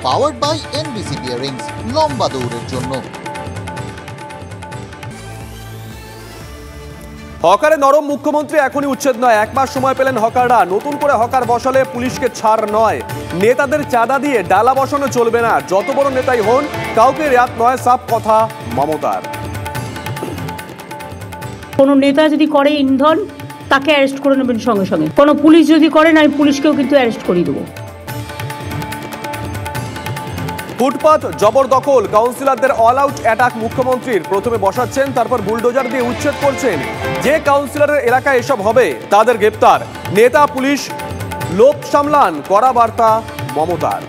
Powered by NBC bearings, লম্বা দৌড়ের জন্য। হকারে নরম মুখ্যমন্ত্রী এখনই উচ্ছেদ নয়, 1 মাস সময় পেলেন হকাররা। নতুন করে হকার বসালে পুলিশকে ছাড় নয়, নেতাদের চাঁদা দিয়ে ডালা বসানো চলবে না। যত বড় নেতাই হন, কাউকে রেয়াত নয়, সাফ কথা মমতার। কোনো নেতা যদি করে ইন্ধন, তাকে অ্যারেস্ট করে নেবেন সঙ্গে সঙ্গে। কোনো পুলিশ যদি করে না, আমি পুলিশকেও কিন্তু অ্যারেস্ট করিয়ে দেবো। ফুটপাত জবরদখল, কাউন্সিলরদের অল আউট অ্যাটাক মুখ্যমন্ত্রীর। প্রথমে বসাচ্ছেন, তারপর বুলডোজার দিয়ে উচ্ছেদ করছেন। যে কাউন্সিলরের এলাকায় এসব হবে তাদের গ্রেপ্তার। নেতা পুলিশ লোভ সামলান, কড়া বার্তা মমতার।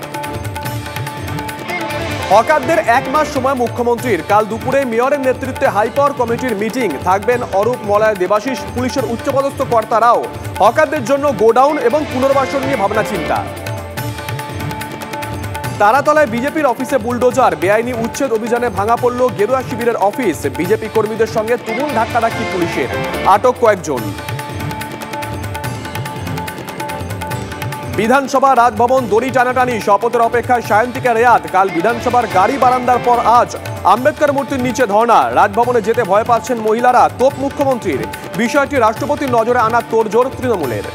হকারদের 1 মাস সময় মুখ্যমন্ত্রীর। কাল দুপুরে মেয়রের নেতৃত্বে হাইপাওয়ার কমিটির মিটিং। থাকবেন অরূপ, মলয়, দেবাশিস, পুলিশের উচ্চপদস্থ কর্তারাও। হকারদের জন্য গোডাউন এবং পুনর্বাসন নিয়ে ভাবনা চিন্তা। তারাতলায় বিজেপির অফিসে বুলডোজার, বেআইনি উচ্ছেদ অভিযানে ভাঙা পড়ল গেরুয়া শিবিরের অফিস। বিজেপি কর্মীদের সঙ্গে তুমুল ধাক্কাধাক্কি পুলিশের, আটক কয়েকজন। বিধানসভা রাজভবন দড়ি টানাটানি, শপথের অপেক্ষায় সায়ন্তিকা রেয়াত। কাল বিধানসভার গাড়ি বারান্দার পর আজ আম্বেদকর মূর্তির নিচে ধর্ণা। রাজভবনে যেতে ভয় পাচ্ছেন মহিলারা, তোপ মুখ্যমন্ত্রীর। বিষয়টি রাষ্ট্রপতির নজরে আনার তোড়জোড় তৃণমূলের।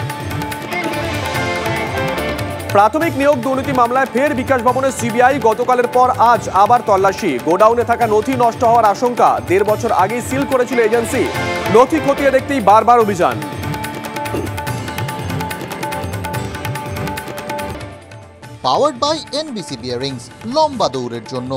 প্রাথমিক নিয়োগ দুর্নীতি মামলায় ফের বিকাশ ভবনে সিবিআই। গতকালের পর আজ আবার তল্লাশি। গোডাউনে থাকা নথি নষ্ট হওয়ার আশঙ্কা। 1.5 বছর আগেই সিল করেছিল এজেন্সি। নথি খতিয়ে দেখতেই বারবার অভিযান। পাওয়ার্ড বাই এনবিসি বিয়ারিংস, লম্বা দৌড়ের জন্য।